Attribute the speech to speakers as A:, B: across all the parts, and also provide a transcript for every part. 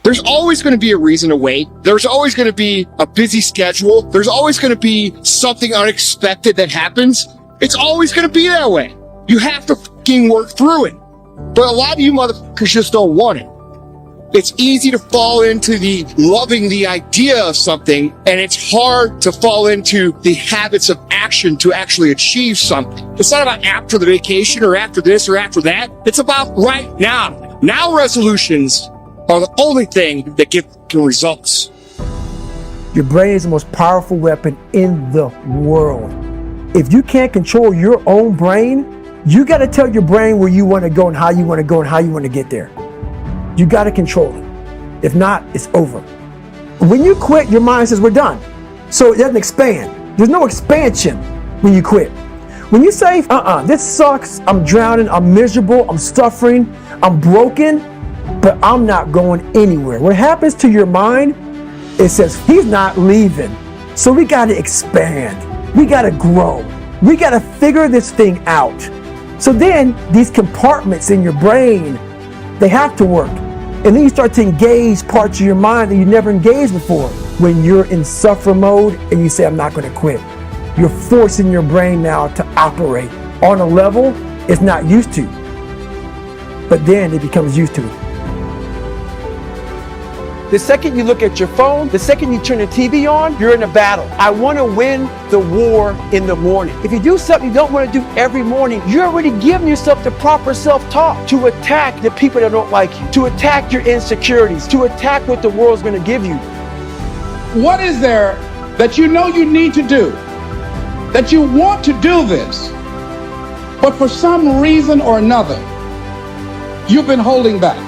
A: There's always going to be a reason to wait. There's always going to be a busy schedule. There's always going to be something unexpected that happens. It's always going to be that way. You have to fucking work through it. But a lot of you motherfuckers just don't want it. It's easy to fall into the loving the idea of something, and it's hard to fall into the habits of action to actually achieve something. It's not about after the vacation or after this or after that. It's about right now. Now resolutions are the only thing that give results.
B: Your brain is the most powerful weapon in the world. If you can't control your own brain, you got to tell your brain where you want to go and how you want to go and how you want to get there. You got to control it. If not, it's over. When you quit, your mind says we're done. So it doesn't expand. There's no expansion when you quit. When you say, this sucks, I'm drowning, I'm miserable, I'm suffering, I'm broken, but I'm not going anywhere. What happens to your mind, it says he's not leaving. So we got to expand. We got to grow. We got to figure this thing out. So then these compartments in your brain, they have to work. And then you start to engage parts of your mind that you never engaged before. When you're in suffer mode and you say, I'm not going to quit, you're forcing your brain now to operate on a level it's not used to. But then it becomes used to it. The second you look at your phone, the second you turn the TV on, you're in a battle. I want to win the war in the morning. If you do something you don't want to do every morning, you're already giving yourself the proper self-talk to attack the people that don't like you, to attack your insecurities, to attack what the world's going to give you.
C: What is there that you know you need to do, that you want to do this, but for some reason or another, you've been holding back?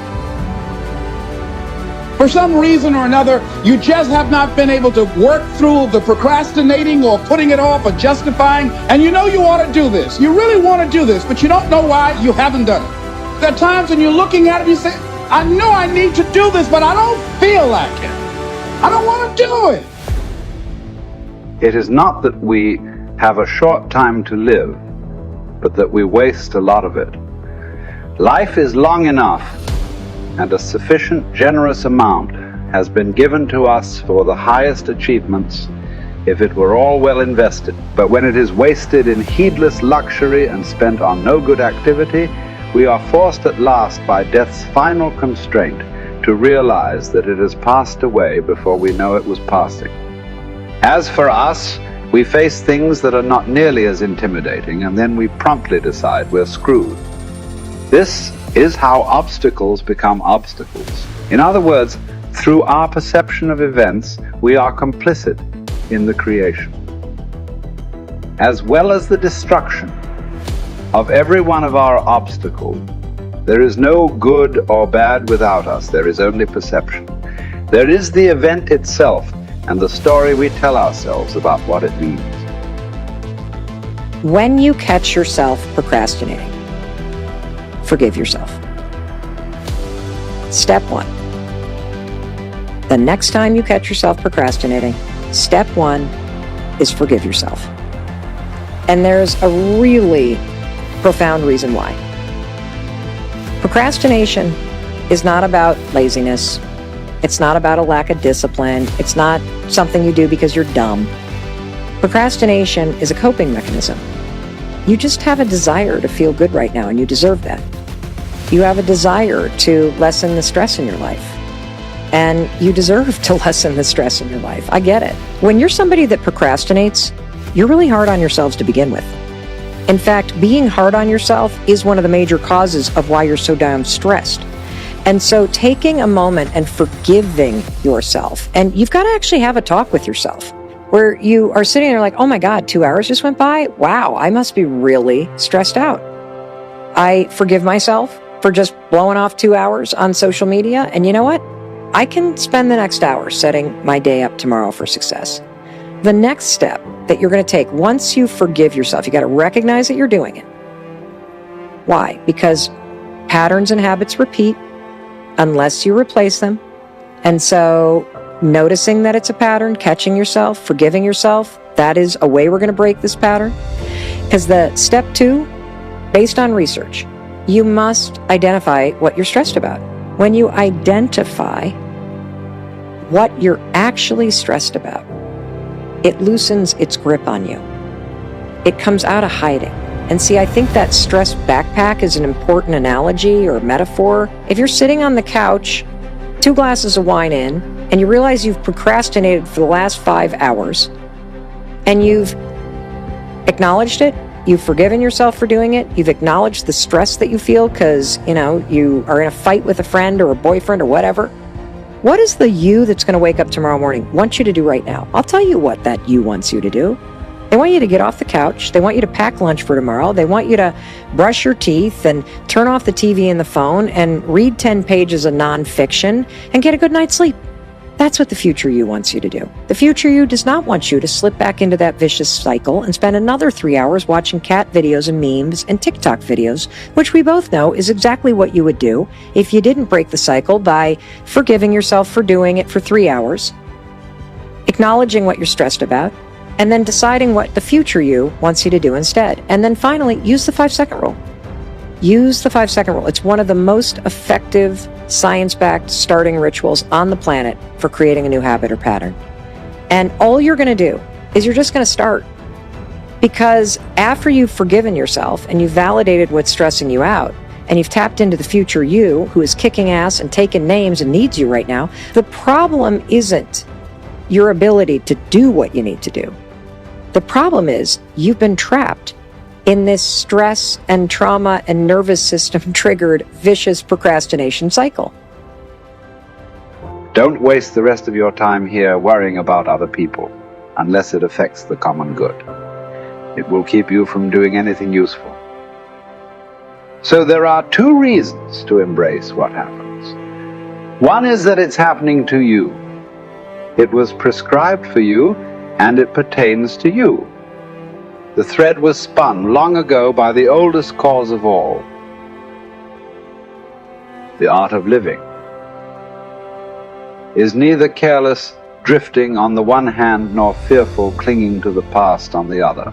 C: For some reason or another, you just have not been able to work through the procrastinating or putting it off or justifying, and you know you ought to do this. You really want to do this, but you don't know why you haven't done it. There are times when you're looking at it and you say, I know I need to do this, but I don't feel like it. I don't want to do it.
D: It is not that we have a short time to live, but that we waste a lot of it. Life is long enough, and a sufficient generous amount has been given to us for the highest achievements if it were all well invested. But when it is wasted in heedless luxury and spent on no good activity, we are forced at last by death's final constraint to realize that it has passed away before we know it was passing. As for us, we face things that are not nearly as intimidating, and then we promptly decide we're screwed. This is how obstacles become obstacles. In other words, through our perception of events, we are complicit in the creation. As well as the destruction of every one of our obstacles, there is no good or bad without us. There is only perception. There is the event itself and the story we tell ourselves about what it means.
E: When you catch yourself procrastinating, forgive yourself. Step 1. The next time you catch yourself procrastinating, step 1 is forgive yourself. And there's a really profound reason why. Procrastination is not about laziness. It's not about a lack of discipline. It's not something you do because you're dumb. Procrastination is a coping mechanism. You just have a desire to feel good right now, and you deserve that. You have a desire to lessen the stress in your life, and you deserve to lessen the stress in your life. I get it. When you're somebody that procrastinates, you're really hard on yourselves to begin with. In fact, being hard on yourself is one of the major causes of why you're so damn stressed. And so taking a moment and forgiving yourself, and you've got to actually have a talk with yourself where you are sitting there like, oh my God, 2 hours just went by? Wow, I must be really stressed out. I forgive myself for just blowing off 2 hours on social media. And you know what? I can spend the next hour setting my day up tomorrow for success. The next step that you're going to take, once you forgive yourself, you got to recognize that you're doing it. Why? Because patterns and habits repeat unless you replace them. And so noticing that it's a pattern, catching yourself, forgiving yourself, that is a way we're going to break this pattern. Because the step 2, based on research, you must identify what you're stressed about. When you identify what you're actually stressed about, it loosens its grip on you. It comes out of hiding. And see, I think that stress backpack is an important analogy or metaphor. If you're sitting on the couch, 2 glasses of wine in, and you realize you've procrastinated for the last 5 hours, and you've acknowledged it, you've forgiven yourself for doing it, you've acknowledged the stress that you feel because, you are in a fight with a friend or a boyfriend or whatever, what is the you that's going to wake up tomorrow morning want you to do right now? I'll tell you what that you wants you to do. They want you to get off the couch. They want you to pack lunch for tomorrow. They want you to brush your teeth and turn off the TV and the phone and read 10 pages of nonfiction and get a good night's sleep. That's what the future you wants you to do. The future you does not want you to slip back into that vicious cycle and spend another 3 hours watching cat videos and memes and TikTok videos, which we both know is exactly what you would do if you didn't break the cycle by forgiving yourself for doing it for 3 hours, acknowledging what you're stressed about, and then deciding what the future you wants you to do instead. And then finally, use the 5-second rule. Use the 5-second rule. It's one of the most effective science-backed starting rituals on the planet for creating a new habit or pattern. And all you're going to do is you're just going to start. Because after you've forgiven yourself and you've validated what's stressing you out, and you've tapped into the future you who is kicking ass and taking names and needs you right now, the problem isn't your ability to do what you need to do. The problem is you've been trapped in this stress and trauma and nervous system triggered vicious procrastination cycle.
D: Don't waste the rest of your time here worrying about other people unless it affects the common good. It will keep you from doing anything useful. So there are 2 reasons to embrace what happens. One is that it's happening to you. It was prescribed for you and it pertains to you. The thread was spun long ago by the oldest cause of all, the art of living. Is neither careless drifting on the one hand nor fearful clinging to the past on the other.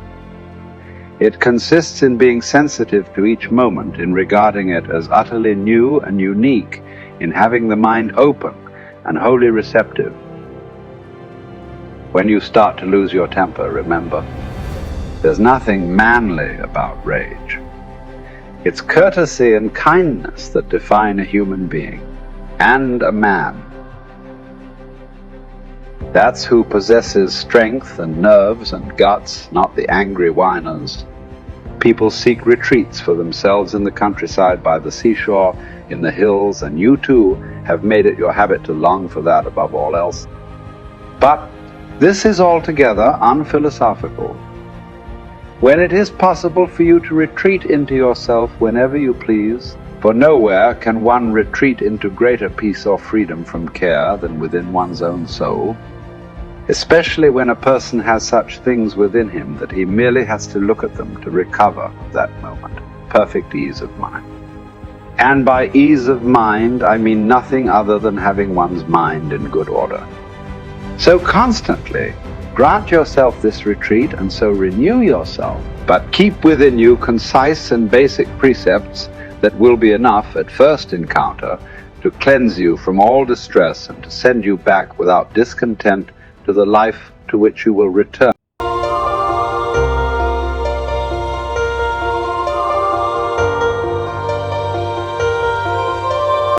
D: It consists in being sensitive to each moment, in regarding it as utterly new and unique, in having the mind open and wholly receptive. When you start to lose your temper, remember, there's nothing manly about rage. It's courtesy and kindness that define a human being, and a man. That's who possesses strength and nerves and guts, not the angry whiners. People seek retreats for themselves in the countryside, by the seashore, in the hills, and you too have made it your habit to long for that above all else. But this is altogether unphilosophical. When it is possible for you to retreat into yourself whenever you please, for nowhere can one retreat into greater peace or freedom from care than within one's own soul, especially when a person has such things within him that he merely has to look at them to recover that moment, perfect ease of mind. And by ease of mind, I mean nothing other than having one's mind in good order. So constantly grant yourself this retreat, and so renew yourself, but keep within you concise and basic precepts that will be enough at first encounter to cleanse you from all distress and to send you back without discontent to the life to which you will return.